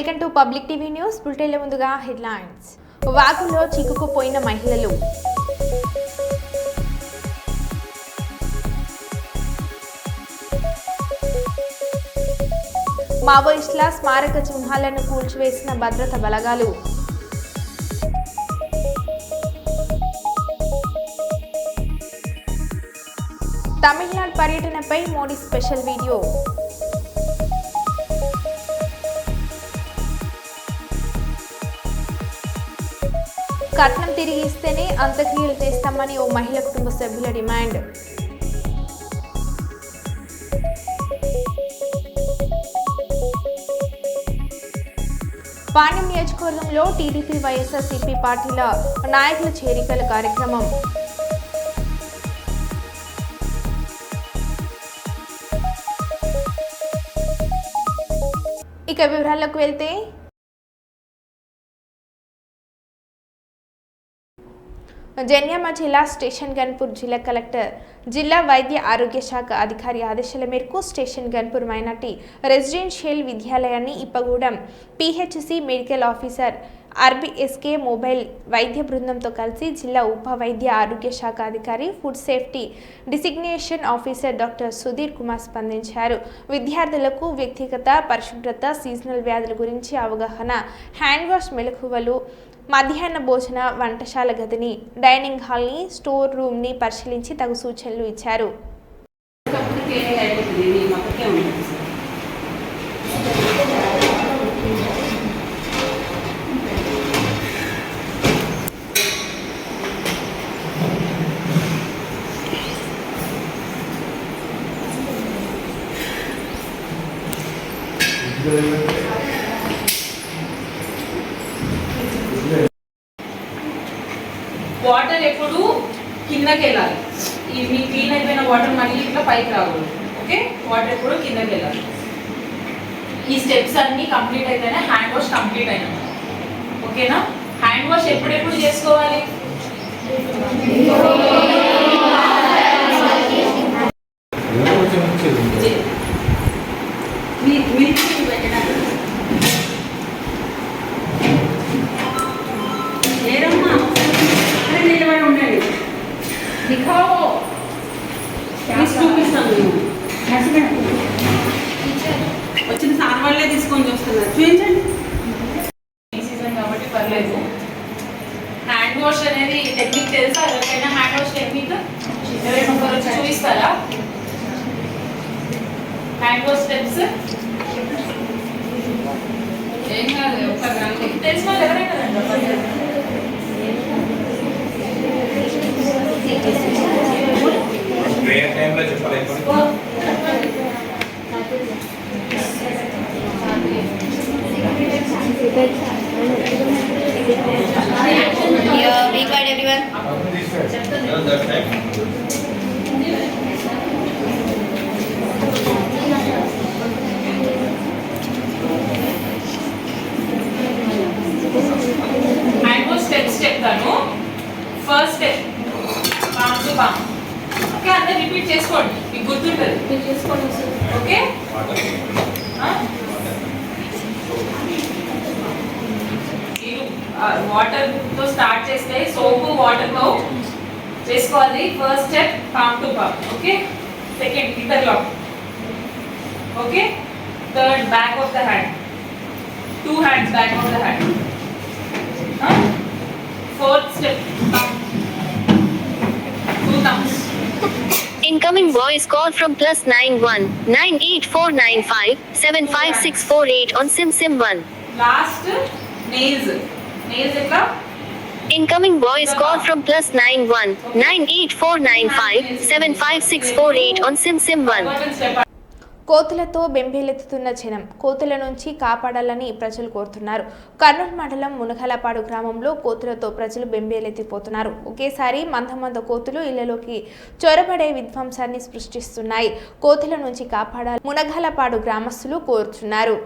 Welcome to public TV news. బులెటిన్ల ముందుగా headlines. వాగులో చిక్కుకుపోయిన మహిళలు. మావోయిస్టుల స్మారక చిహ్నాలను కూల్చివేసిన భద్రతా బలగాలు. తమిళనాడు పర్యటనపై మోడీ స్పెషల్ వీడియో. కట్నం తిరిగి ఇస్తేనే అంత్యక్రియలు చేస్తామని ఓ మహిళ కుటుంబ సభ్యుల డిమాండ్. పాణ్యం నియోజకవర్గంలో టీడీపీ వైఎస్ఆర్సీపీ పార్టీల నాయకుల చేరికల కార్యక్రమం. ఇక వివరాల్లోకి వెళ్తే జన్యామ జిల్లా స్టేషన్ గన్పూర్ జిల్లా కలెక్టర్ జిల్లా వైద్య ఆరోగ్య శాఖ అధికారి ఆదేశాల మేరకు స్టేషన్ గన్పూర్ మైనార్టీ రెసిడెన్షియల్ విద్యాలయాన్ని Ippagudem PHC medical officer RBSK mobile వైద్య బృందంతో కలిసి జిల్లా ఉప వైద్య ఆరోగ్య శాఖ అధికారి food safety designation officer doctor Sudheer Kumar స్పందించారు. విద్యార్థులకు వ్యక్తిగత పరిశుభ్రత, సీజనల్ వ్యాధుల గురించి అవగాహన, హ్యాండ్ వాష్ మెలకువలు, మధ్యాహ్న భోజన వంటశాల గదిని, డైనింగ్ హాల్ని, స్టోర్ రూమ్ని పరిశీలించి తగు సూచనలు ఇచ్చారు. వాటర్ ఎప్పుడు కిందకి వెళ్ళాలి. మీ క్లీన్ అయిపోయిన వాటర్ మళ్ళీ ఇట్లా పైకి రాకూడదు. ఓకే, వాటర్ ఎప్పుడు కిందకి వెళ్ళాలి. ఈ స్టెప్స్ అన్నీ కంప్లీట్ అయితేనే హ్యాండ్ వాష్ కంప్లీట్ అయినా. ఓకేనా? హ్యాండ్ వాష్ ఎప్పుడెప్పుడు చేసుకోవాలి? వచ్చిన సార్ వాళ్ళే తీసుకొని చూస్తున్నారు. చూపించండి. ఈ సీజన్ కాబట్టి పర్లేదు. హ్యాండ్ వాష్ అనేది టెక్నిక్ తెలుసా ఎవరికైనా? హ్యాండ్ వాష్ టెక్నిక్ ఎవరైనా ఒకరు వచ్చి చూపిస్తారా? హ్యాండ్ వాష్ స్టెప్స్ ఏం కాదు, తెలిసిన వాళ్ళు ఎవరైనా ప్రేయర్ టైంలో చెప్పలేదు. Be quiet everyone. Hand wash steps చెప్తాను. First step palm to palm. Okay, అందరూ రిపీట్ చేసుకోండి, మీకు గుర్తుంటుంది. రిపీట్ చేసుకోండి. ఓకే, వాటర్ తో స్టార్ట్ చేస్తే సోపు వాటర్ తో చేసుకోవాలి. First step palm to palm. Okay, second interlock. Okay, third back of the hand, 2 hands back of the hand. Fourth step, 2 thumbs. Incoming voice call from +91 98495 75648 on sim 1. Last nails etla. Incoming voice call from +91 98495 75648 on sim 1. కోతులతో బెంబేలెత్తుతున్న జనం. కోతుల నుంచి కాపాడాలని ప్రజలు కోరుతున్నారు. కర్నూలు మండలం మునగలపాడు గ్రామంలో కోతులతో ప్రజలు బెంబేలెత్తిపోతున్నారు. ఒకేసారి మంద కోతులు ఇళ్లలోకి చొరబడే విధ్వంసాన్ని సృష్టిస్తున్నాయి. కోతుల నుంచి కాపాడాలని మునగలపాడు గ్రామస్తులు కోరుతున్నారు.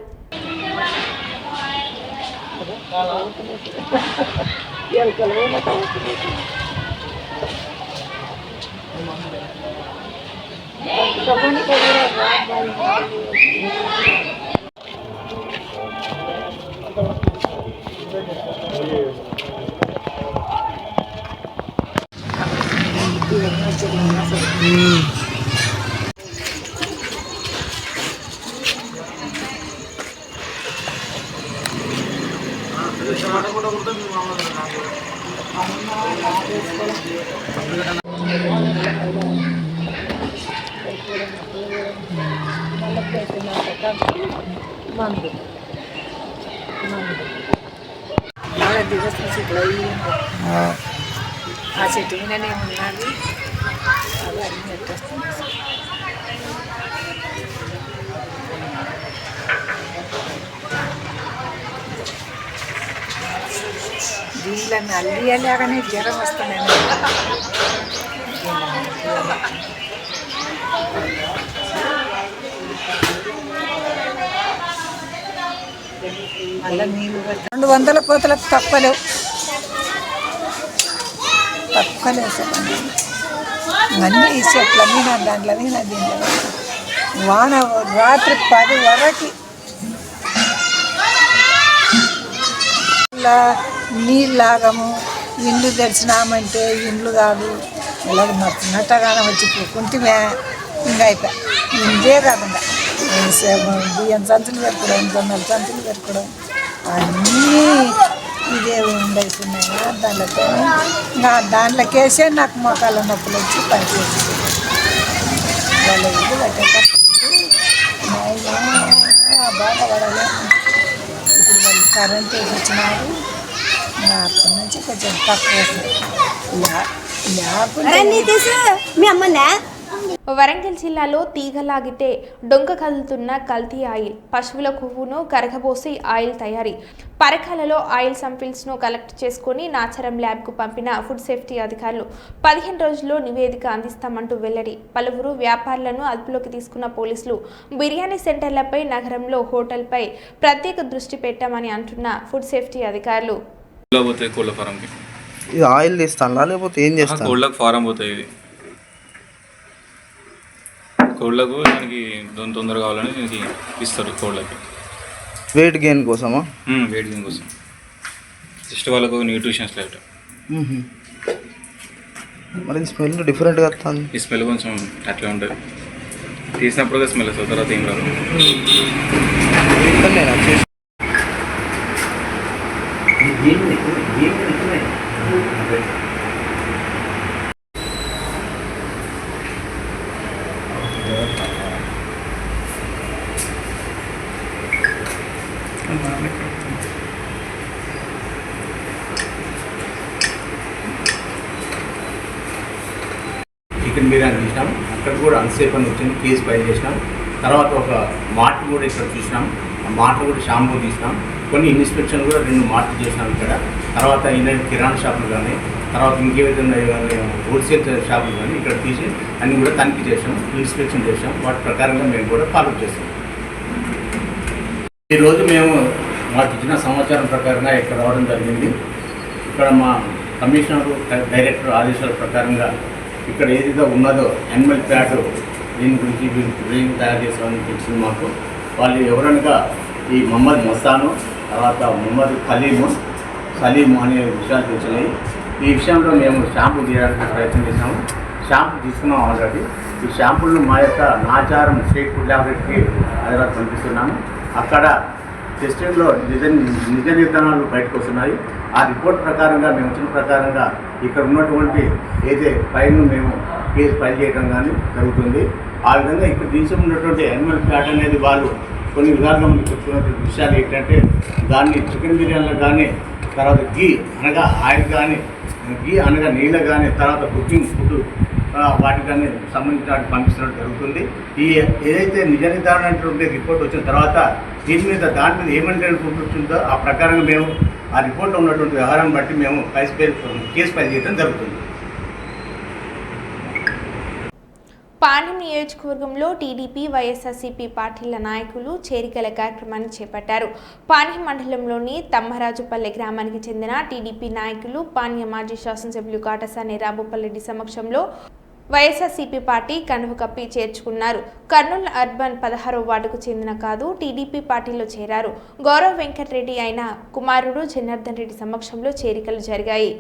ఆ చెట్టు మీదనే ఉన్నది అవన్నీ పెట్టేస్తుంది. దీనిలో నల్లియలేగానే జ్వరం వస్తున్నాయి. మళ్ళీ నీళ్ళు 200 కోతలకు తక్కువలేవు సార్. అన్నీ ఈ చెట్ల మీద దాంట్లో మీద దీంట్లో వాన రాత్రి 10 వరకు నీళ్ళలాగము ఇండ్లు తెరిచినామంటే ఇండ్లు కాదు ఇలా నట్టగానే వచ్చి కుంటిమే ఇంకా అయిపోయి ఇందే కాకుండా బియ్యం సంచులు పెట్టుకోవడం జొన్నల సంచులు పెట్టుకోవడం అన్నీ ఇదే ఉండేస్తున్నాయి. దాంట్లో ఇంకా దాంట్లోకేసే నాకు మోకాళ్ళ నొప్పులు వచ్చి పనిచేసి వాళ్ళ ఇల్లు కట్టేటప్పుడు బాధపడాలి. ఇప్పుడు వాళ్ళు కరెంట్ వేసి వచ్చినారు. అప్పటి నుంచి కొంచెం తక్కువ వరంగల్ జిల్లాలో తీగలాగితే డొంక కదులుతున్న కల్తీ ఆయిల్, పశువుల కొవ్వును కరగబోసి ఆయిల్ తయారీ. పరకాలలో ఆయిల్ సంపిల్స్ను కలెక్ట్ చేసుకుని నాచారం ల్యాబ్కు పంపిన ఫుడ్ సేఫ్టీ అధికారులు 15 రోజుల్లో నివేదిక అందిస్తామంటూ వెల్లడి. పలువురు వ్యాపారులను అదుపులోకి తీసుకున్న పోలీసులు బిర్యానీ సెంటర్లపై, నగరంలో హోటల్పై ప్రత్యేక దృష్టి పెట్టామని అంటున్న ఫుడ్ సేఫ్టీ అధికారులు. ఆయిల్ తీస్తాను లేకపోతే ఏం చేస్తాను? కోళ్ళకు ఫారం పోతాయి. ఇది కోళ్ళకు దానికి తొందరగా కావాలని దీనికి ఇస్తారు. కోళ్ళకి వెయిట్ గెయిన్ కోసమా? వెయిట్ గెయిన్ కోసం, జస్ట్ వాళ్ళకు న్యూట్రిషన్స్ లైట్. మరి స్మెల్ డిఫరెంట్గా వస్తుంది. ఈ స్మెల్ కొంచెం అట్లా ఉంటుంది. తీసినప్పుడు స్మెల్ వస్తుంది, తర్వాత ఏం రాదు. చికెన్ బిర్యానీ చూసినాం, అక్కడ కూడా అన్సేఫ్ అని వచ్చింది, కేసు ఫైల్ చేసినాం. తర్వాత ఒక మార్ట్ కూడా ఇక్కడ చూసినాం, ఆ మార్ట్ కూడా షాంపూ తీసినాం. కొన్ని ఇన్స్పెక్షన్ కూడా 2 మార్ట్లు చేసినాం ఇక్కడ. తర్వాత కిరాణా షాపులు కానీ, తర్వాత ఇంకేవిధంగా హోల్సేల్ షాపులు కానీ ఇక్కడ తీసి అన్నీ కూడా తనిఖీ చేసాం, ఇన్స్పెక్షన్ చేసాం. వాటి ప్రకారంగా మేము కూడా ఫాలో చేస్తాం. ఈరోజు మేము మాకు ఇచ్చిన సమాచారం ప్రకారంగా ఇక్కడ రావడం జరిగింది. ఇక్కడ మా కమిషనర్ డైరెక్టర్ ఆదేశాల ప్రకారంగా ఇక్కడ ఏదైతే ఉన్నదో యానిమల్ ఫ్యాట్ దీని గురించి బ్రెయిన్ తయారు చేసామని తెలిసింది మాకు. వాళ్ళు ఎవరనగా ఈ మొహమ్మద్ మస్తాను, తర్వాత మొహమ్మద్ సలీము అనే విషయాలు తెలిసినాయి. ఈ విషయంలో మేము షాంపూ తీయడానికి ప్రయత్నం చేసాము. షాంపూ తీసుకున్నాం ఆల్రెడీ. ఈ షాంపూలను మా యొక్క నాచారం స్టేట్ ఫుడ్ ల్యాబొరేటరీకి హైదరాబాద్ పంపిస్తున్నాము. అక్కడ టెస్టింగ్లో నిజ నిర్ధారణలు బయటకు వస్తున్నాయి. ఆ రిపోర్ట్ ప్రకారంగా మేము వచ్చిన ప్రకారంగా ఇక్కడ ఉన్నటువంటి ఏదైతే ఫైల్ను మేము కేసు ఫైల్ చేయడం కానీ జరుగుతుంది. ఆ విధంగా ఇక్కడ దేశం ఉన్నటువంటి యానిమల్ ఫ్యాట్ అనేది వాళ్ళు కొన్ని విధాలుగా మనకి చెప్తున్నటువంటి విషయాలు ఏంటంటే దాన్ని చికెన్ బిర్యానీలో కానీ, తర్వాత గీ అనగా ఆయిల్ కానీ, గీ అనగా నీళ్ళు కానీ, తర్వాత కుకింగ్ ఫుడ్ వాటికి కానీ సంబంధించిన వాటికి పంపించడం జరుగుతుంది. ఈ ఏదైతే నిజ నిర్ధారణ అనేటువంటి రిపోర్ట్ వచ్చిన తర్వాత దీని మీద దాని మీద ఏమంటే రిపోర్ట్ వచ్చిందో ఆ ప్రకారంగా మేము ఆ రిపోర్ట్లో ఉన్నటువంటి వ్యవహారాన్ని బట్టి మేము కేసు ఫైల్ చేయడం జరుగుతుంది. పాణ్యం నియోజకవర్గంలో టీడీపీ, వైఎస్ఆర్సీపీ పార్టీల నాయకులు చేరికల కార్యక్రమాన్ని చేపట్టారు. పాణ్యం మండలంలోని తమ్మరాజుపల్లె గ్రామానికి చెందిన టీడీపీ నాయకులు పాణ్యం మాజీ శాసనసభ్యులు కాటసాని రాంభూపాల్ రెడ్డి సమక్షంలో వైఎస్ఆర్సీపీ పార్టీ కండువ కప్పి చేర్చుకున్నారు. కర్నూలు అర్బన్ 16వ వార్డుకు చెందిన కాదు టీడీపీ పార్టీలో చేరారు. గౌరవ్ వెంకటరెడ్డి అయిన కుమారుడు జనార్దన్ రెడ్డి సమక్షంలో చేరికలు జరిగాయి.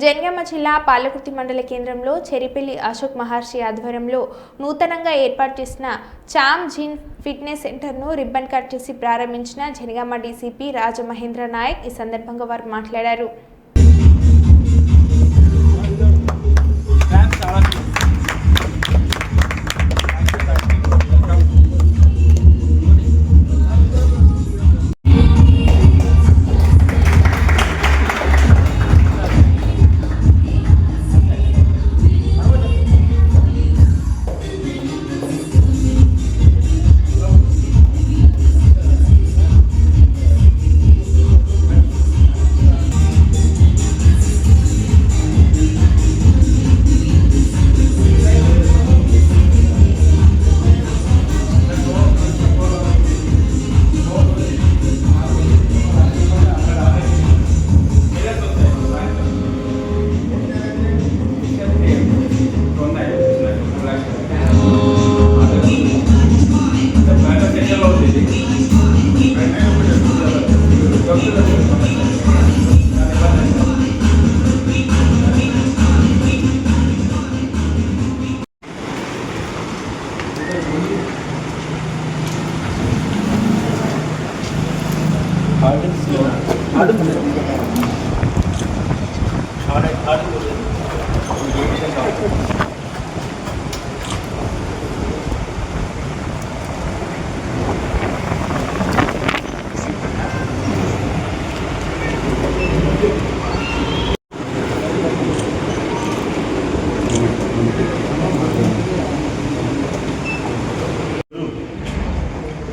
జనగామ జిల్లా పాలకుర్తి మండల కేంద్రంలో చెరిపల్లి అశోక్ మహర్షి ఆధ్వర్యంలో నూతనంగా ఏర్పాటు చేసిన చామ్ జిన్ ఫిట్నెస్ సెంటర్ను రిబ్బన్ కట్ చేసి ప్రారంభించిన జనగామ డీసీపీ రాజమహేంద్ర నాయక్. ఈ సందర్భంగా వారు మాట్లాడారు.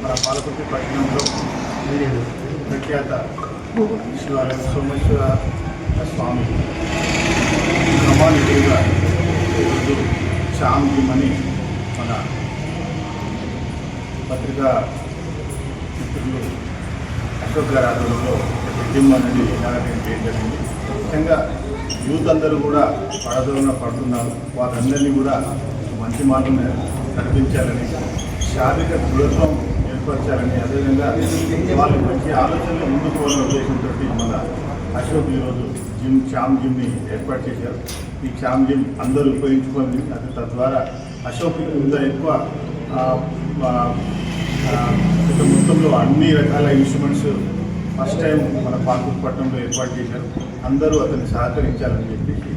మన పాలకుర్తి పట్టణంలో ప్రఖ్యాత సోమేశ్వర స్వామి క్రమానుగా ఈరోజు చామ్ జిమ్ అని మన పత్రికా మిత్రులు అశోక్ గారి ఆధ్వర్యంలో జిమ్ అనేది ఇనాగరేట్ చేయడం జరిగింది. ముఖ్యంగా యూత్ అందరూ కూడా పడదోన పడుతున్నారు. వారందరినీ కూడా మంచి మార్గం నడిపించాలని, శారీరక దృఢత్వం ఏర్పరచాలని, అదేవిధంగా వాళ్ళు మంచి ఆలోచనలు ముందుకు పోవాలనే ఉద్దేశంతో మన అశోక్ ఈరోజు చామ్ జిమ్ని ఏర్పాటు చేశారు. ఈ చామ్ జిమ్ అందరూ ఉపయోగించుకొని అది తద్వారా అశోక్ ఇంత ఎక్కువ మొత్తంలో అన్ని రకాల ఇన్స్ట్రుమెంట్స్ ఫస్ట్ టైం మన పాలకుర్తి పట్టణంలో ఏర్పాటు చేశారు. అందరూ అతన్ని సహకరించాలని చెప్పి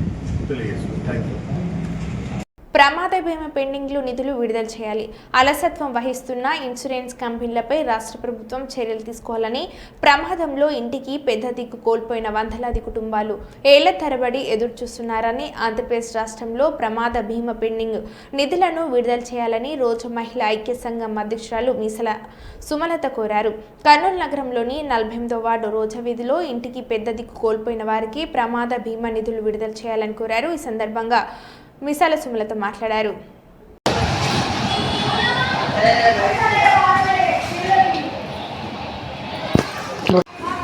తెలియజేస్తున్నారు. Thank you. ప్రమాద బీమా పెండింగ్లు నిధులు విడుదల చేయాలి. అలసత్వం వహిస్తున్న ఇన్సూరెన్స్ కంపెనీలపై రాష్ట్ర ప్రభుత్వం చర్యలు తీసుకోవాలని, ప్రమాదంలో ఇంటికి పెద్ద దిక్కు కోల్పోయిన వందలాది కుటుంబాలు ఏళ్ల తరబడి ఎదురుచూస్తున్నారని, ఆంధ్రప్రదేశ్ రాష్ట్రంలో ప్రమాద బీమా పెండింగ్ నిధులను విడుదల చేయాలని రోజు మహిళా ఐక్య సంఘం అధ్యక్షురాలు మీసల సుమలత కోరారు. కర్నూలు నగరంలోని 48వ వార్డు రోజా వీధిలో ఇంటికి పెద్ద దిక్కు కోల్పోయిన వారికి ప్రమాద బీమా నిధులు విడుదల చేయాలని కోరారు. ఈ సందర్భంగా మిసాల సుమలత మాట్లాడారు.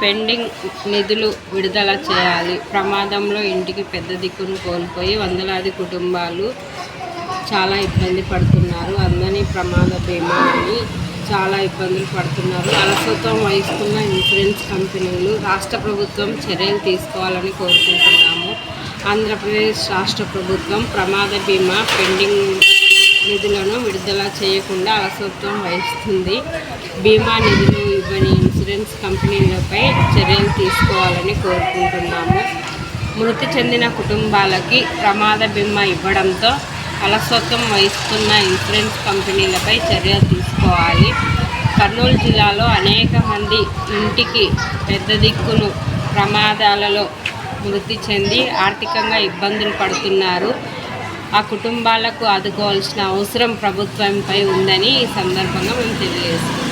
పెండింగ్ నిధులు విడుదల చేయాలి. ప్రమాదంలో ఇంటికి పెద్ద దిక్కును కోల్పోయి వందలాది కుటుంబాలు చాలా ఇబ్బంది పడుతున్నారు. అందరినీ ప్రమాద బీమా అని చాలా ఇబ్బందులు పడుతున్నారు. అలసత్వం వహిస్తున్న ఇన్సూరెన్స్ కంపెనీలు రాష్ట్ర ప్రభుత్వం చర్యలు తీసుకోవాలని కోరుకుంటున్నాము. ఆంధ్రప్రదేశ్ రాష్ట్ర ప్రభుత్వం ప్రమాద బీమా పెండింగ్ నిధులను విడుదల చేయకుండా అలసత్వం వహిస్తుంది. బీమా నిధులు ఇవ్వని ఇన్సూరెన్స్ కంపెనీలపై చర్యలు తీసుకోవాలని కోరుకుంటున్నాము. మృతి చెందిన కుటుంబాలకి ప్రమాద బీమా ఇవ్వడంతో అలసత్వం వహిస్తున్న ఇన్సూరెన్స్ కంపెనీలపై చర్యలు తీసుకోవాలి. కర్నూలు జిల్లాలో అనేక మంది ఇంటికి పెద్ద దిక్కును ప్రమాదాలలో మృతి చెంది ఆర్థికంగా ఇబ్బందులు పడుతున్నారు. ఆ కుటుంబాలకు ఆదుకోవాల్సిన అవసరం ప్రభుత్వంపై ఉందని ఈ సందర్భంగా మేము తెలియజేస్తున్నాం.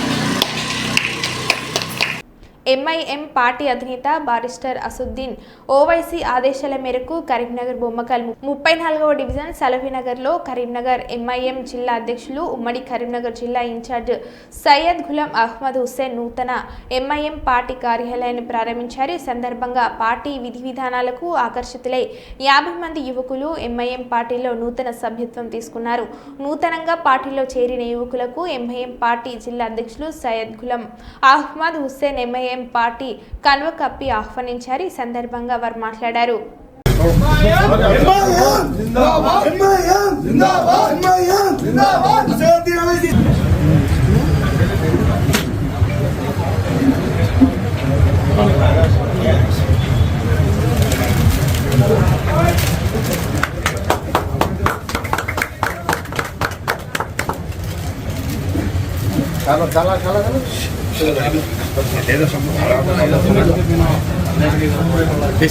ఎంఐఎం పార్టీ అధినేత బారిస్టర్ అసదుద్దీన్ ఓవైసీ ఆదేశాల మేరకు కరీంనగర్ బొమ్మకల్ 34వ డివిజన్ సలఫీనగర్లో కరీంనగర్ ఎంఐఎం జిల్లా అధ్యక్షులు ఉమ్మడి కరీంనగర్ జిల్లా ఇన్ఛార్జ్ సయ్యద్ గులాం అహ్మద్ హుస్సేన్ నూతన ఎంఐఎం పార్టీ కార్యాలయాన్ని ప్రారంభించారు. ఈ సందర్భంగా పార్టీ విధి విధానాలకు ఆకర్షితులై 50 మంది యువకులు ఎంఐఎం పార్టీలో నూతన సభ్యత్వం తీసుకున్నారు. నూతనంగా పార్టీలో చేరిన యువకులకు ఎంఐఎం పార్టీ జిల్లా అధ్యక్షులు సయ్యద్ గులాం అహ్మద్ హుస్సేన్ ఎంఐఎం పార్టీ కన్వ కప్పి ఆహ్వానించారు. ఈ సందర్భంగా వారు మాట్లాడారు.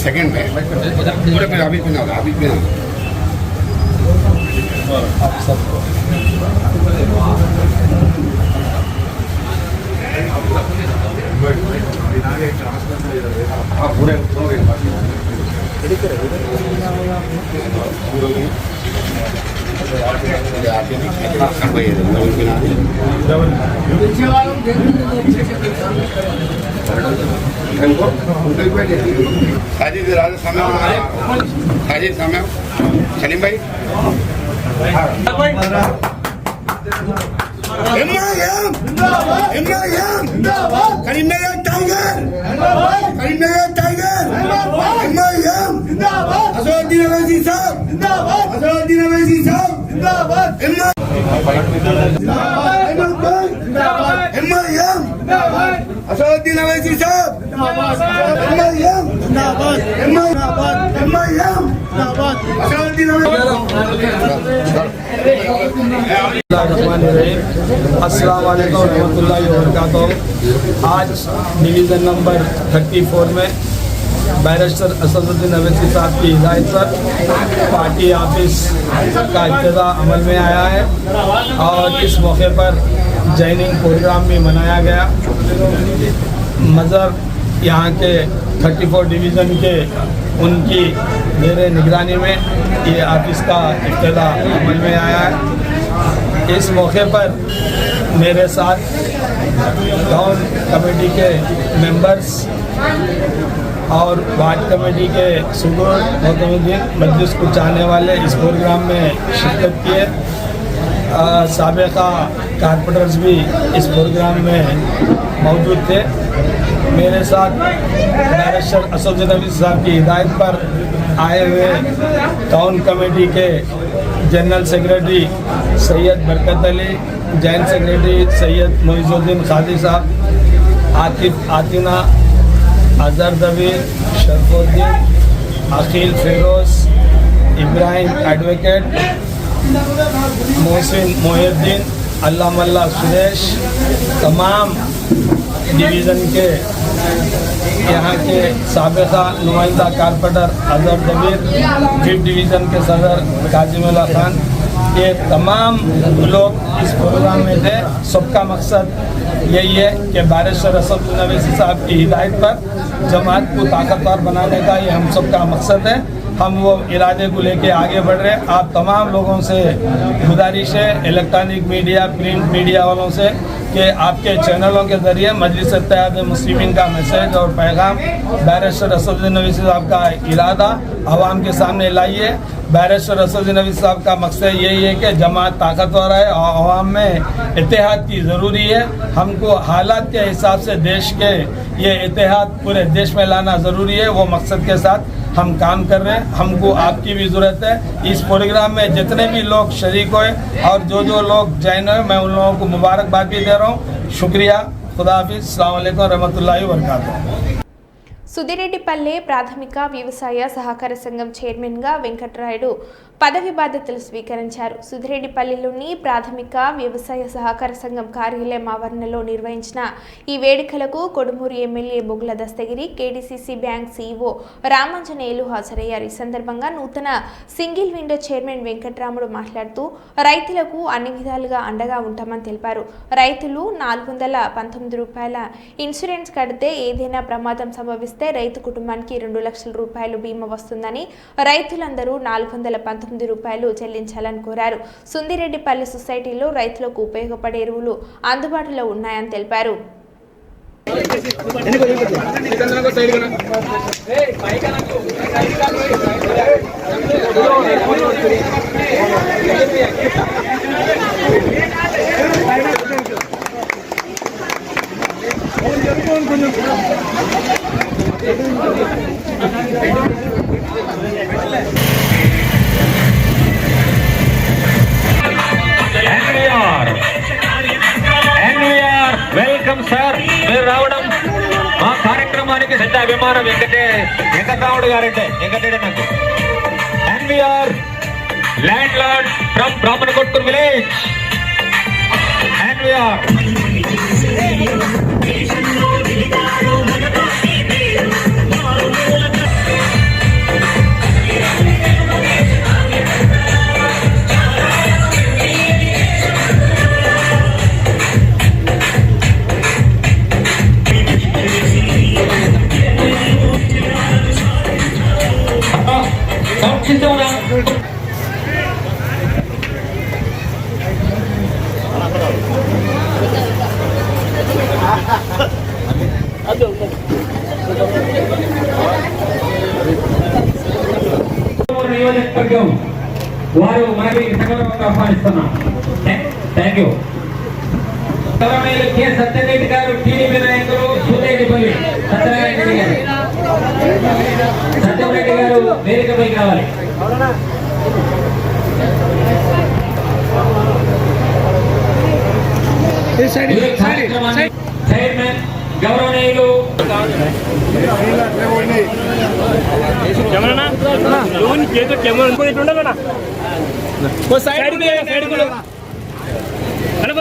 सेकंड में पूरे पे अभी भी ना आप सबको आप पूरे समय सलीम भाई करीमनगर टाइगर असदुद्दीन अवैसी साहब असदुद्दीन अवैसी साहब असदुद्दीन अवैसी साहब अस्सलाम वालेकुम रहमतुल्लाहि व बरकातहू। आज डिवीज़न नंबर 34 में बैरिस्टर असदुद्दीन अवैसी साहब की हिदायत पर पार्टी ऑफिस का इब्तिदा अमल में आया है और इस मौके पर जॉइनिंग प्रोग्राम भी मनाया गया। मज़र यहाँ के 34 डिवीज़न के उनकी मेरे निगरानी में ये ऑफिस का इब्तिदा अमल में आया है। इस मौके पर मेरे साथ टाउन कमेटी के मेंबर्स और वार्ड कमेटी के सुगुर मोहतमुद्दीन मजलिस को चाहने वाले इस प्रोग्राम में शिरकत किए। साबिका कारपोरेटर्स भी इस प्रोग्राम में मौजूद थे। मेरे साथ बैरिस्टर असदुद्दीन अवैसी साहब की हिदायत पर आए हुए टाउन कमेटी के general secretary Syed Barkat Ali, joint secretary Syed Moizuddin khadi साहब, आतिफ आतिना, अजहर दबीर, शरफुद्दीन, अखिल फिरोज, इब्राहिम एडवोकेट, मोहसिन मोहिउद्दीन, अल्लाह मल्ला सुरेश, तमाम डिवीज़न के यहाँ के साबिका नुमाइंदा कारपोरेटर अजहर दबीर, 5th डिवीज़न के सदर काजिमुल्लाह खान, ये तमाम लोग इस प्रोग्राम में थे। सबका मकसद यही है कि बैरिस्टर असदुद्दीन अवैसी साहब की हिदायत पर जमात को ताकतवर बनाने का ये हम सबका मकसद है। हम वो इरादे को लेके आगे बढ़ रहे हैं। आप तमाम लोगों से गुजारिश है, इलेक्ट्रॉनिक मीडिया, प्रिंट मीडिया वालों से, कि आपके चैनलों के ज़रिए मजलिस इत्तेहाद मुस्लिमीन का मैसेज और पैगाम बैरिस्टर असदुद्दीन अवैसी साहब का इरादा आवाम के सामने लाइए। बैरिस्टर असदुद्दीन अवैसी साहब का मकसद यही है कि जमात ताकतवर है और आवाम में इत्तेहाद की ज़रूरी है। हमको हालात के हिसाब से देश के ये इत्तेहाद पूरे देश में लाना ज़रूरी है। वो मकसद के साथ हम काम कर रहे हैं। हमको आपकी भी ज़रूरत है। इस प्रोग्राम में जितने भी लोग शरीक हुए और जो लोग ज्वाइन हुए, मैं उन लोगों को मुबारकबाद भी दे रहा हूँ। शुक्रिया। खुदा हाफिज़। अस्सलाम वालेकुम रहमतुल्लाहि व बरकातुहू। సుధిరెడ్డిపల్లె ప్రాథమిక వ్యవసాయ సహకార సంఘం చైర్మన్గా వెంకటరాయుడు పదవి బాధ్యతలు స్వీకరించారు. సుధిరెడ్డిపల్లెలోని ప్రాథమిక వ్యవసాయ సహకార సంఘం కార్యాలయం ఆవరణలో నిర్వహించిన ఈ వేడుకలకు కొడుమూరు ఎమ్మెల్యే బొగ్గుల Dastagiri, KDCC bank CEO Ramanjaneyulu హాజరయ్యారు. ఈ సందర్భంగా నూతన సింగిల్ విండో చైర్మన్ వెంకటరాముడు మాట్లాడుతూ రైతులకు అన్ని విధాలుగా అండగా ఉంటామని తెలిపారు. రైతులు 419 రూపాయల ఇన్సూరెన్స్ కడితే ఏదైనా ప్రమాదం సంభవిస్తే రైతు కుటుంబానికి 2 లక్షల రూపాయలు బీమా వస్తుందని, రైతులందరూ 419 రూపాయలు చెల్లించాలని కోరారు. సుందిరెడ్డిపల్లి సొసైటీలో రైతులకు ఉపయోగపడే ఎరువులు అందుబాటులో ఉన్నాయని తెలిపారు. Welcome sir. మీరు రావడం మా కార్యక్రమానికి పెద్ద అభిమానం. వెంకటరాముడు గారంటే వెంకటరెడ్డి నాకు. NVR landlord from Brahmanakotkur village. NVR నియోజకవర్గం వారు మనకి సగౌరవంగా ఆహ్వానిస్తున్నాం. Thank you. Governor K Satyareddy garu, TDP నాయకులు, సుధిరెడ్డిపల్లి సత్యరెడ్డి గారు, సత్యరెడ్డి గారు వేదికపై కావాలి. చైర్మన్ గౌరవనీయులు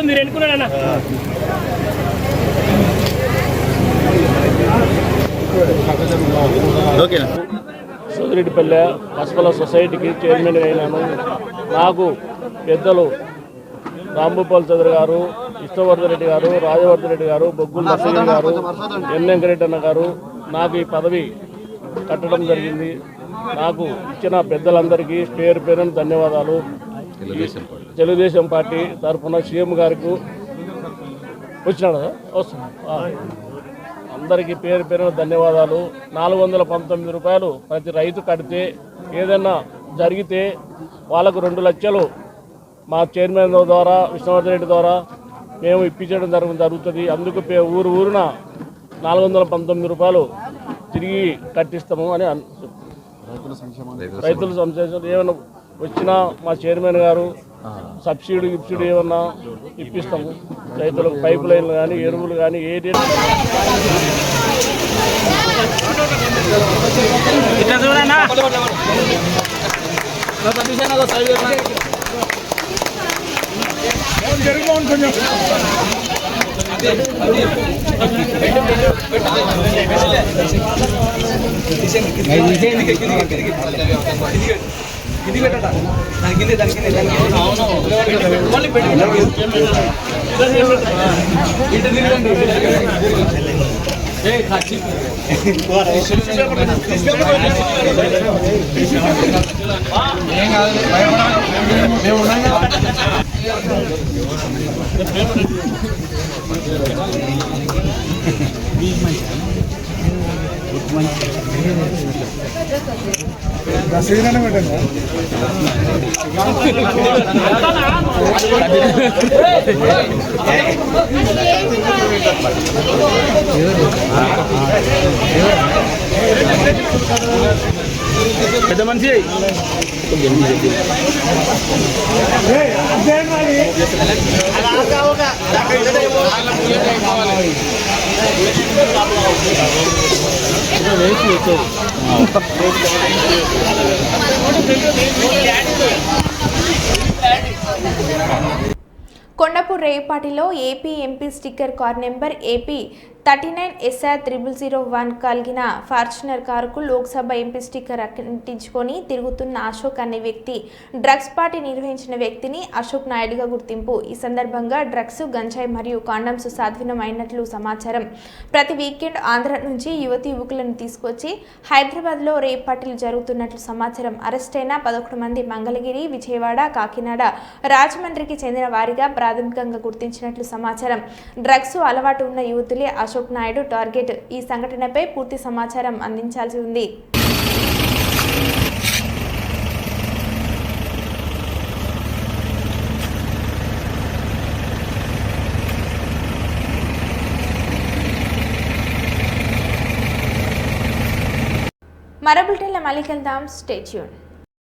మీరు ఎన్నుకున్నాడన్నా సుధిరెడ్డిపల్లె పసుపల సొసైటీకి చైర్మన్ అయినాను. నాకు పెద్దలు రాంభూపాల్ చౌదరి గారు, విష్ణువర్ధన్ రెడ్డి గారు, రాజవర్ధన్ రెడ్డి గారు, బొగ్గుల దస్తగిరి గారు, వెంకటరెడ్డి అన్న గారు నాకు ఈ పదవి కట్టడం జరిగింది. నాకు ఇచ్చిన పెద్దలందరికీ పేరు పేరున ధన్యవాదాలు. తెలుగుదేశం పార్టీ తరఫున సీఎం గారికి వచ్చినాడు అందరికీ పేరు పేరున ధన్యవాదాలు. 419 రూపాయలు ప్రతి రైతు కడితే ఏదైనా జరిగితే వాళ్ళకు 2 లక్షలు మా చైర్మన్ ద్వారా, విష్ణువర్ధన్ రెడ్డి ద్వారా మేము ఇప్పించడం జరుగుతుంది. అందుకు ఊరున 419 రూపాయలు తిరిగి కట్టిస్తాము అని రైతుల సంక్షేమం ఏమైనా వచ్చినా మా చైర్మన్ గారు సబ్సిడీ ఏమన్నా ఇప్పిస్తాము. రైతులకు పైప్ లైన్లు కానీ, ఎరువులు కానీ ఏది పెద్ద మనిషి కొండపూర్ రేపాటిలో AP MP sticker car number AP 39SR0001 కలిగిన ఫార్చునర్ కారుకు లోక్సభ ఎంపీ స్టిక్కర్ అంటించుకొని తిరుగుతున్న అశోక్ అనే వ్యక్తి డ్రగ్స్ పార్టీ నిర్వహించిన వ్యక్తిని అశోక్ నాయుడుగా గుర్తింపు. ఈ సందర్భంగా డ్రగ్స్, గంజాయి మరియు కాండమ్స్ స్వాధీనం అయినట్లు సమాచారం. ప్రతి వీకెండ్ ఆంధ్ర నుంచి యువకులను తీసుకొచ్చి హైదరాబాద్లో రేప్ పార్టీలు జరుగుతున్నట్లు సమాచారం. అరెస్ట్ అయిన 11 మంది మంగళగిరి, విజయవాడ, కాకినాడ, రాజమండ్రికి చెందిన వారిగా ప్రాథమికంగా గుర్తించినట్లు సమాచారం. డ్రగ్స్ అలవాటు ఉన్న యువతులే అశోక్ నాయుడు టార్గెట్. ఈ సంఘటనపై పూర్తి సమాచారం అందించాల్సి ఉంది. మరో బులెటిన్లో మళ్ళీ కలుద్దాం. Stay tune.